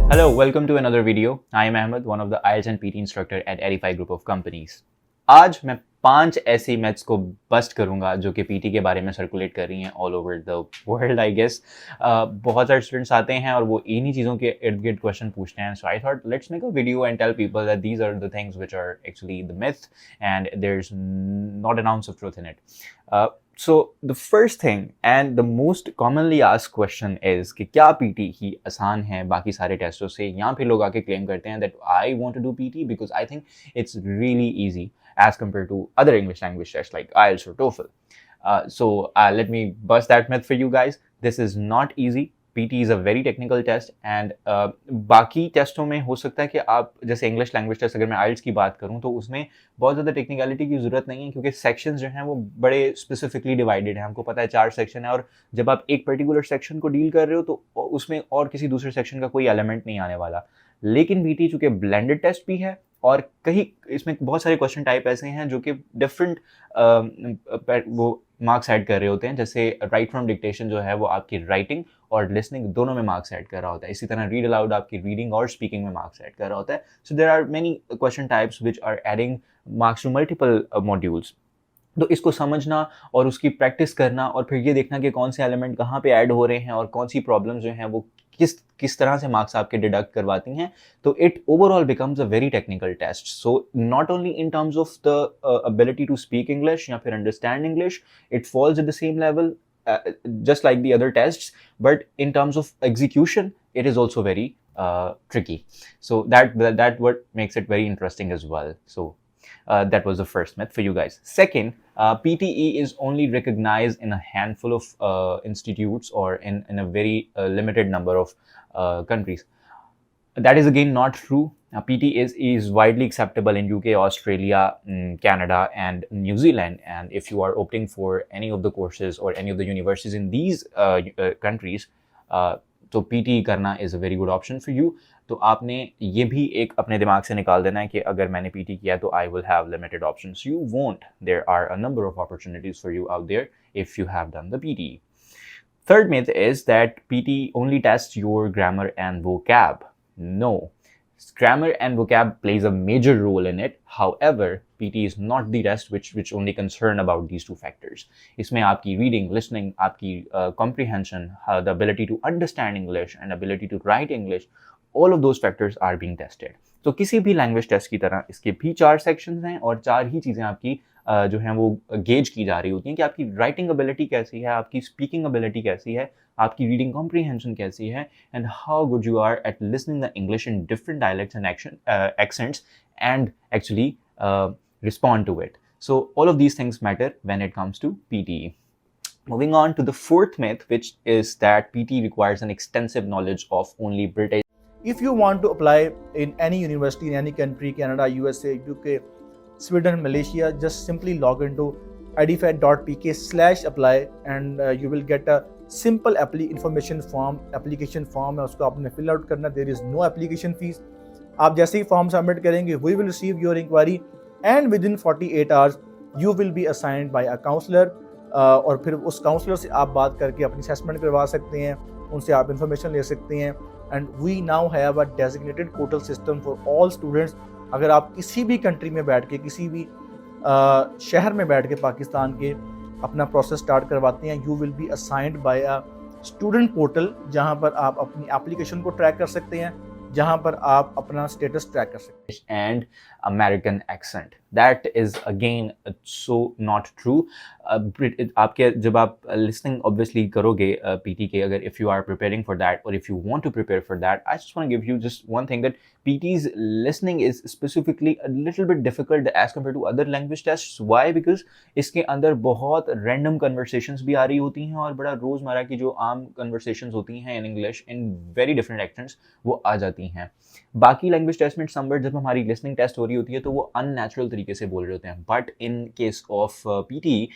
Hello, welcome to another video. I am Ahmed, one of the IELTS and PT instructor at Edify group of companies. आज मैं 5 ऐसी maths को bast करूंगा जो कि PT के बारे में सर्कुलेट कर रही हैं all over the world I guess. बहुत सारे स्टूडेंट्स आते हैं और वो इन्हीं चीज़ों के इर्द गिर्द क्वेश्चन पूछते हैं. So I thought let's make a video and tell people that these are the things which are actually the myth and there is not an ounce of truth in it. So the first thing and the most commonly asked question is कि क्या PT ही आसान है बाकी सारे टेस्टों से, या फिर लोग आके क्लेम करते हैं that I want to do PT because I think it's really easy as compared to other English language tests like IELTS or TOEFL. So let me bust that myth for you guys. This is not easy. PT is a very technical test and बाकी टेस्टों में हो सकता है कि आप जैसे English language test, अगर मैं आइल्स की बात करूं तो उसमें बहुत ज़्यादा टेक्निकलिटी की ज़रूरत नहीं है क्योंकि सेक्शंस जो हैं वो बड़े स्पेसिफिकली डिवाइडेड हैं. हमको पता है 4 सेक्शन है और जब आप एक पर्टिकुलर सेक्शन को डील कर रहे हो तो उसमें और किसी दूसरे सेक्शन का कोई एलिमेंट नहीं आने वाला. लेकिन PT चूँकि ब्लेंडेड टेस्ट भी है और कहीं इसमें बहुत सारे क्वेश्चन टाइप ऐसे हैं जो कि डिफरेंट वो मार्क्स ऐड कर रहे होते हैं. जैसे राइट फ्रॉम डिक्टेशन जो है वो आपकी राइटिंग और लिसनिंग दोनों में मार्क्स ऐड कर रहा होता है. इसी तरह रीड अलाउड आपकी रीडिंग और स्पीकिंग में मार्क्स ऐड कर रहा होता है. So there are many question types which are adding marks to multiple modules. तो इसको समझना और उसकी प्रैक्टिस करना और फिर ये देखना कि कौन से एलिमेंट कहाँ पे ऐड हो रहे हैं और कौन सी प्रॉब्लम्स जो हैं वो किस तरह से मार्क्स आपके डिडक्ट करवाती हैं. तो it overall becomes a very technical test. So not only in terms of the ability to speak English या फिर understand English, it falls at the same level just like the other tests, but in terms of execution it is also very tricky. So that what makes it very interesting as well. So that was the first myth for you guys. Second, PTE is only recognized in a handful of institutes or in a very limited number of countries. That is again not true. PT is widely acceptable in UK, Australia, Canada and New Zealand, and if you are opting for any of the courses or any of the universities in these countries, तो PT करना is a very good option for you. तो आपने ये भी एक अपने दिमाग से निकाल देना है कि अगर मैंने PT किया तो I will have limited options. You won't. There are a number of opportunities for you out there if you have done the PT. Third myth is that PT only tests your grammar and vocab. No. Grammar and vocab plays a major role in it. However, PT is not the test which only concern about these two factors. इसमें आपकी reading, listening, आपकी comprehension, the ability to understand English and ability to write English, all of those factors are being tested. तो किसी भी language test की तरह इसके भी 4 सेक्शंस हैं और 4 ही चीज़ें आपकी जो हैं वो गेज की जा रही होती हैं कि आपकी राइटिंग एबिलिटी कैसी है, आपकी स्पीकिंग एबिलिटी कैसी है, आपकी रीडिंग कॉम्प्रीहेंशन कैसी है, and how good you are at listening the English in different dialects and accents and actually respond to it. So all of these things matter when it comes to PTE. Moving on to the fourth myth, which is that PT requires an extensive knowledge of only British. If you want to apply in any university in any country, Canada, USA, UK, Sweden, Malaysia, just simply log into edify.pk/apply and you will get a simple application form है, उसको आपने fill out करना. There is no application fees. आप जैसे ही form submit करेंगे, we will receive your inquiry and within 48 hours you will be assigned by a counselor. और फिर उस काउंसलर से आप बात करके अपनी असेसमेंट करवा सकते हैं, उनसे आप इंफॉर्मेशन ले सकते हैं. And we now have a designated portal system for all students. अगर आप किसी भी कंट्री में बैठ के, किसी भी शहर में बैठ के पाकिस्तान के अपना प्रोसेस स्टार्ट करवाते हैं, you will be assigned by a student portal, जहां पर आप अपनी एप्लीकेशन को ट्रैक कर सकते हैं, जहां पर आप अपना स्टेटस ट्रैक कर सकते हैं. And American accent, that is again so not true. आपके जब आप लिसनिंग ऑब्वियसली करोगे PT के, अगर if you are preparing for that और if you want to prepare for that, I just want to give you just one thing that PT's listening is specifically a little bit difficult as compared to other language tests. Why? Because इसके अंदर बहुत random conversations भी आ रही होती हैं और बड़ा रोज़मर्रा की जो आम conversations होती हैं in English in very different accents वो आ जाती हैं. बाकी लैंग्वेज टेस्ट में समवेयर जब हमारी लिसनिंग टेस्ट हो रही होती है तो वो अननेचुरल तरीके से बोल रहे होते हैं, but in case of PT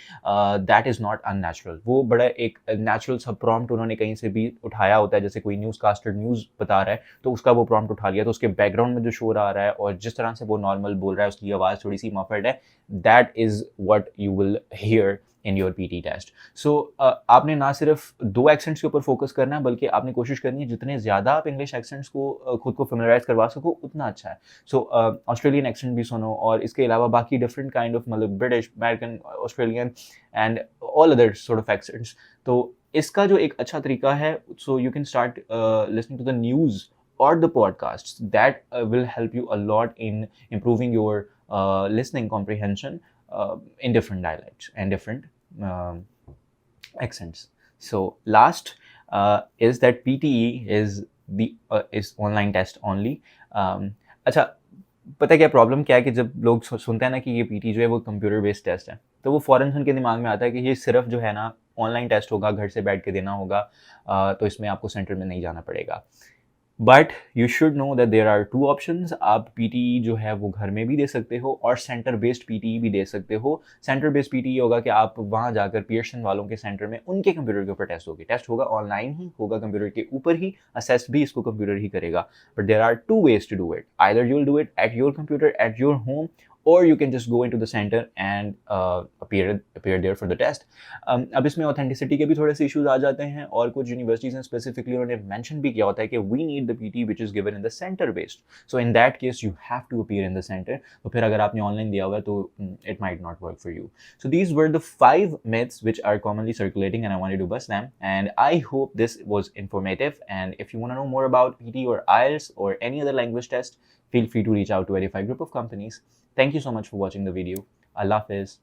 that is not unnatural. वो बड़ा एक नेचुरल सा प्रॉम्प्ट उन्होंने कहीं से भी उठाया होता है. जैसे कोई न्यूज़ कास्टर न्यूज़ बता रहा है तो उसका वो प्रॉम्प्ट उठा लिया, तो उसके बैकग्राउंड में जो शोर आ रहा है और जिस तरह से वो नॉर्मल बोल रहा है, उसकी आवाज़ थोड़ी सी मफर्ड है, that is what you will hear in your PT test. So आपने ना सिर्फ 2 एक्सेंट्स के ऊपर फोकस करना है, बल्कि आपने कोशिश करनी है जितने ज़्यादा आप इंग्लिश एक्सेंट्स को खुद को फेमिलराइज करवा सको उतना अच्छा है. सो ऑस्ट्रेलियन एक्सेंट भी सुनो, और इसके अलावा बाकी डिफरेंट काइंड ऑफ मतलब British, American, Australian and all other sort of accents. तो इसका जो एक अच्छा तरीका है, so you can start listening to the news or the podcasts that will help you a lot in improving your listening comprehension in different dialects and different accents. So last is that PTE is online test only. अच्छा, पता क्या problem क्या है कि जब लोग सुनते हैं ना कि ये पीटी जो है वो कंप्यूटर बेस्ड टेस्ट है, तो वो फ़ौरन उनके दिमाग में आता है कि ये सिर्फ जो है ना ऑनलाइन टेस्ट होगा, घर से बैठ के देना होगा, तो इसमें आपको सेंटर में नहीं जाना पड़ेगा. But you should know that there are 2 options. आप पीटी जो है वो घर में भी दे सकते हो और सेंटर बेस्ड पीटी भी दे सकते हो. सेंटर बेस्ड पीटी होगा कि आप वहाँ जाकर पियर्सन वालों के सेंटर में उनके कंप्यूटर के ऊपर टेस्ट होगा ऑनलाइन ही होगा, कंप्यूटर के ऊपर ही, असेस भी इसको कंप्यूटर ही करेगा. But there are 2 ways to do it. Either you'll do it at your computer at your home, or you can just go into the center and appear there for the test. अब इसमें authenticity के भी थोड़े से issues आ जाते हैं, और कुछ यूनिवर्सिटीज़ हैं स्पेसिफिकली उन्होंने मेंशन भी किया होता है कि we need the PT which is given in the center based. So in that case you have to appear in the center. तो फिर अगर आपने ऑनलाइन दिया हुआ है तो it might not work for you. So these were the 5 myths which are commonly circulating and I wanted to bust them, and I hope this was informative. And if you want to know more about PT or IELTS or any other language test, feel free to reach out to Edify group of companies. Thank you so much for watching the video. Allah Hafiz.